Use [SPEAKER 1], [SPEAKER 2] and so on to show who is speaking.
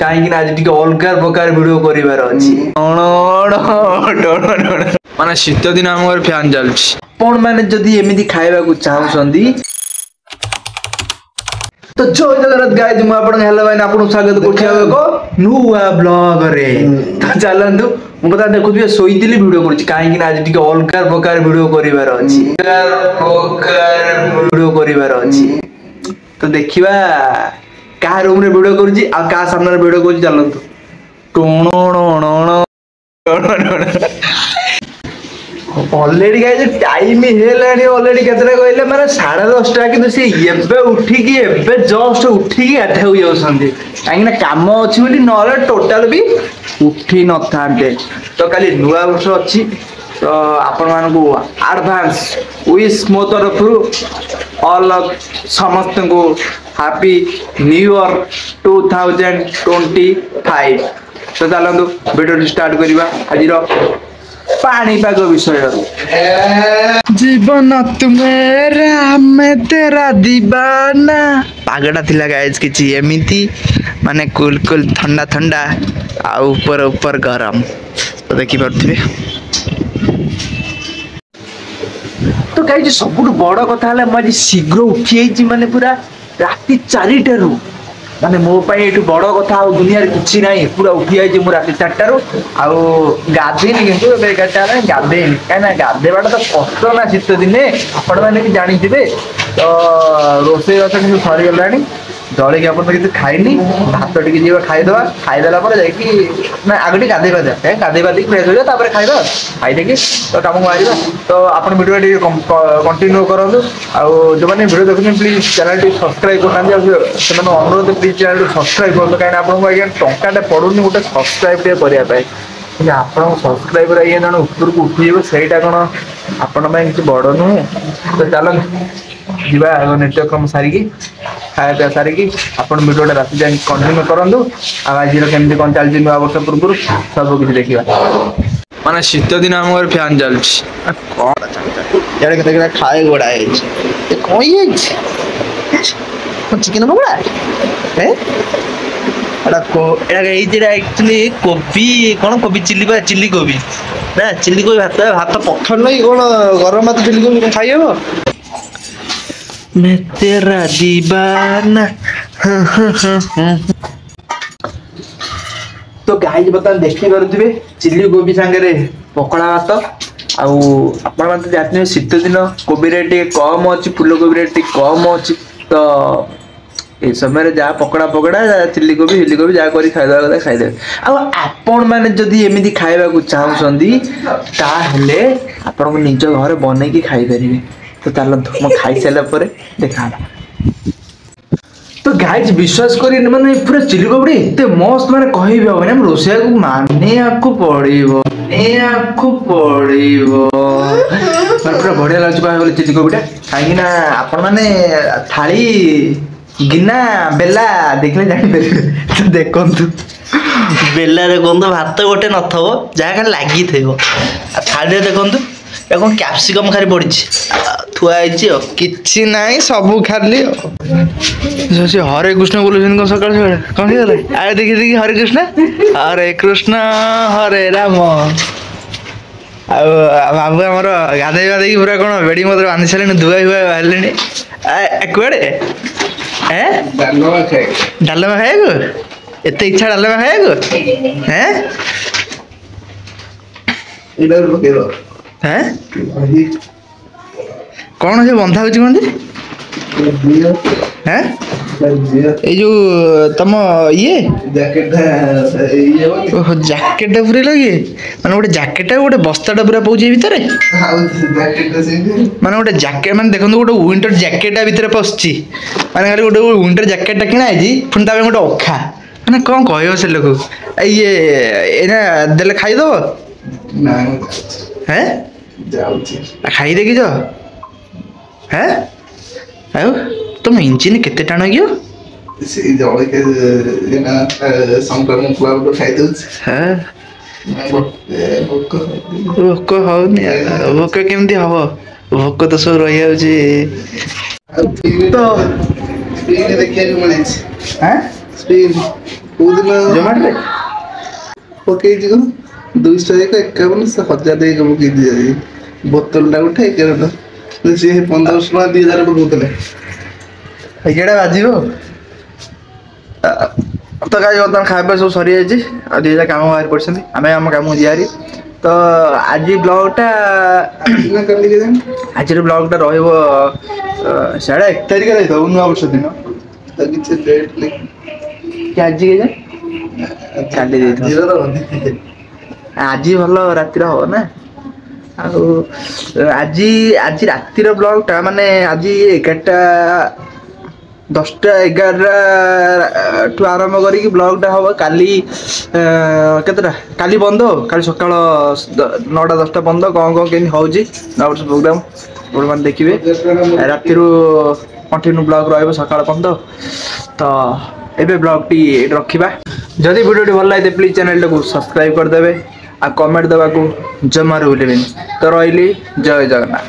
[SPEAKER 1] कहीं आज टे अलग प्रकार वीडियो कर
[SPEAKER 2] माने शीत दिन आम घर फैन चलछि
[SPEAKER 1] आपण मैंने जदि एमिति खाइबा को चाहउछंदी तो जय जगन्नाथ गाइस मु आपण हेलो भाई आपण स्वागत करछि को नुवा ब्लॉग रे तो चलंदु मु पता देखुथिबे सोइतिली वीडियो करछि काहे कि आज टे अलग प्रकार वीडियो करिवार अछि तो देखिबा का रूम रे वीडियो करछि आ का सामने रे वीडियो करछि चलंतु ऑलरेडी गाइस टाइम हेलानी ऑलरेडी केतरा कहले माने 10:30 किंतु से एबे उठी की एबे जस्ट उठी की गाधा हो जाउसंदी काहे ना काम अछि बोली नले टोटल भी उठी न थांते तो खाली नुवा वर्ष अछि तो आपण मान को एडवांस विश मो तरफ ऑल समस्त को हैप्पी न्यू ईयर 2025 तो चलंदु वीडियो स्टार्ट करिबा आजिरो पानीपाग विषय जीवन तुम्हें मैं तेरा दीवाना पागटा थिला गाइस किछि एमिति माने कूल कूल ठंडा ठंडा आ ऊपर ऊपर गरम तो देखि परथिबे तो गाइस सबुठ बड़ कथा हला म शीघ्र उठी आइछि माने पूरा राति 4टा रु माने मो पाई एटु बड़ कथा आ दुनिया रे किछि नाही पूरा उठी आइछि मु राति 4टा रु आ गाधेनी किंतु बेगाटा ना गाधेनी काना गाधेबाटा तो कष्ट ना शीत दिने आपण माने भी जानि दिबे तो रोसे रस किंतु सरी गलानी जळे के अपन किछ खाइनी भात टिके जीवा खाइ दवा खाइ देला पर जाय कि ना आगटी गाधे बाजा ए गाधे बादी फ्रेश हो जा तापर खाइ दो खाइ दे कि तो काम मारिबा तो अपन वीडियो टी कंटिन्यू करंदु आ जो माने वीडियो देखुन प्लीज चैनल टी सब्सक्राइब करनांदी आ से माने अनुरोध प्लीज चैनल टी सब्सक्राइब करदो काहे आपन आज्ञा टंकाटे पडुनी गोटे सब्सक्राइब टे करिया पाए कि आपन सब्सक्राइबर आइए जण ऊपर को उठिबो सेटा कोन आपन में किछ बड़ नु तो चलन जीवा नित्य क्रम सारी की खाया पिया सारी की अपन वीडियो राति जाए कंटिन्यू करंदु आज केमती कौन चलछि नुआ वर्ष पूर्व सब किछ देखिबा
[SPEAKER 2] माने शीत दिन आम घर फैन चलछि
[SPEAKER 1] कोन यार के खाए गोडा है कोई है चिकन पकोड़ा है एडा को एडा ए जेडा एक्चुअली कोबी कोन कोबी चिल्ली कोबी ना चिल्ली कोबी भात पखर नहीं कोन गरम भात चिल्ली कोबी खाइबो मैं तेरा दीवाना तो गाइस बता देखि करथिबे चिल्ली कोबी संगे पकोड़ा भात आउ आपण माने जातने शीत दिन कोबी रेट कम अछि फूल कोबी रेट कम अछि तो ए समय जा पकोड़ा चिल्ली कोबी जा करी खाइ दे आ आपण माने जदी एमिति खाइबा को चाहउसंदी ता हेले आपण को निज घर बनै की खाइ परिबे तो चलो म खाइ सेला परे देखा तो गाइस विश्वास करी माने पूरा चिल्ली कोबी एते मस्त माने कहिबे हो हम रोसिया को माने आपको पड़िबो पूरा बढ़िया लागछ कहि बोले चिल्ली कोबीटा काहे ना आपण माने थाली गिना बेला देखले जानि परिबे तो देखंतु बेला देखंतु भात गोटे नथबो जा खाली लागि थेबो आ थाली देखंतु कौन कैप्सिकम खाली पड़ी थुआ किछि नाई सब खाली हरे कृष्ण बोलुछन सकाळ सकाळ कौन आए देखि देखि हरे कृष्ण हरे राम बाबू आमर गाधे गाधे पूरा कौन बेड़ी मत बांधि सारे धुआ हुआ बाहर कड़े डालमा खाया एत इच्छा डालमा खाया हैं कौन से बंधा होची कोन हैं ए जो तम ये जैकेट पूरे लगे माने गोटे जैकेट गोटे बस्ताटा पूरा पौजे भीतर माने गोटे जैकेट माने देखो गोटे विंटर जैकेट भीतर पसची माने खाली गोटे विंटर जैकेट किना आइजी पुन ता गोटे अखा माने कौन कहयो से लोक ये एना देले खाई दो ना हैं खाई देखी जो है आयो तुम इंजिन केते टाण गयो
[SPEAKER 3] से जळे के ना संक्रमण क्लाउड खाई दउछ
[SPEAKER 1] हां भोक हौनी भोक केमती हबो भोक तो सब रहि जाउची
[SPEAKER 3] तो स्क्रीन देखिया मिले हैं स्क्रीन କୋଉଦିନ
[SPEAKER 1] ଜୋମାଟୋରେ
[SPEAKER 3] ପକେଇଛି କଣ 251 ସେ 1000 ଦେଇକି ପକେଇଛି ଆଜି ବୋତଲଟା ଉଠେ କେବେ ସିଏ 1500 ଟଙ୍କା 2000 ପକଉଥିଲେ।
[SPEAKER 1] ଏଇଟା ବାଜିବ ତ ଗାଈ ବର୍ତ୍ତମାନ ଖାଇବା ସବୁ ସରିଯାଇଛି ଆଉ ଦୁଇଟା କାମ ବାହାରି ପଡ଼ିଛନ୍ତି ଆମେ ଆମ କାମକୁ ଯିବାରି ତ ଆଜି ବ୍ଲଗ୍ଟା
[SPEAKER 3] ନା କାଲି କେଜାଣି
[SPEAKER 1] ଆଜିର ବ୍ଲଗ୍ଟା ରହିବ ସାଢ଼େ 1 ତାରିଖରେ ହେଇଥିବ ନୂଆ ବର୍ଷ ଦିନ
[SPEAKER 3] ତ କିଛି ଡେଟ୍ ନାହିଁ
[SPEAKER 1] କି ଆଜି କେଜାଣି କାଲି ଦେଇଥିବ
[SPEAKER 3] ଆଜିର ରହନ୍ତି
[SPEAKER 1] ଆଜି ଭଲ ରାତିରେ ହବ ନା ଆଉ ଆଜି ଆଜି ରାତିର ବ୍ଲଗ୍ଟା ମାନେ ଆଜି 11ଟା 10ଟା 11ଟା ଠୁ ଆରମ୍ଭ କରିକି ବ୍ଲଗ୍ଟା ହବ କାଲି କେତେଟା କାଲି ବନ୍ଦ କାଲି ସକାଳ 9ଟା 10ଟା ବନ୍ଦ କ'ଣ କେମିତି ହେଉଛି ନୂଆବର୍ଷ ପ୍ରୋଗ୍ରାମ୍ ଆପଣମାନେ ଦେଖିବେ ରାତିରୁ କଣ୍ଟିନ୍ୟୁ ବ୍ଲଗ୍ ରହିବ ସକାଳ ପର୍ଯ୍ୟନ୍ତ ତ ଏବେ ବ୍ଲଗ୍ଟି ଏଇଠି ରଖିବା ଯଦି ଭିଡ଼ିଓଟି ଭଲ ଲାଗିଥାଏ ପ୍ଲିଜ୍ ଚ୍ୟାନେଲଟାକୁ ସବସ୍କ୍ରାଇବ୍ କରିଦେବେ ଆଉ କମେଣ୍ଟ ଦେବାକୁ ଜମାରୁ ଭୁଲିବେନି ତ ରହିଲି ଜୟ ଜଗନ୍ନାଥ।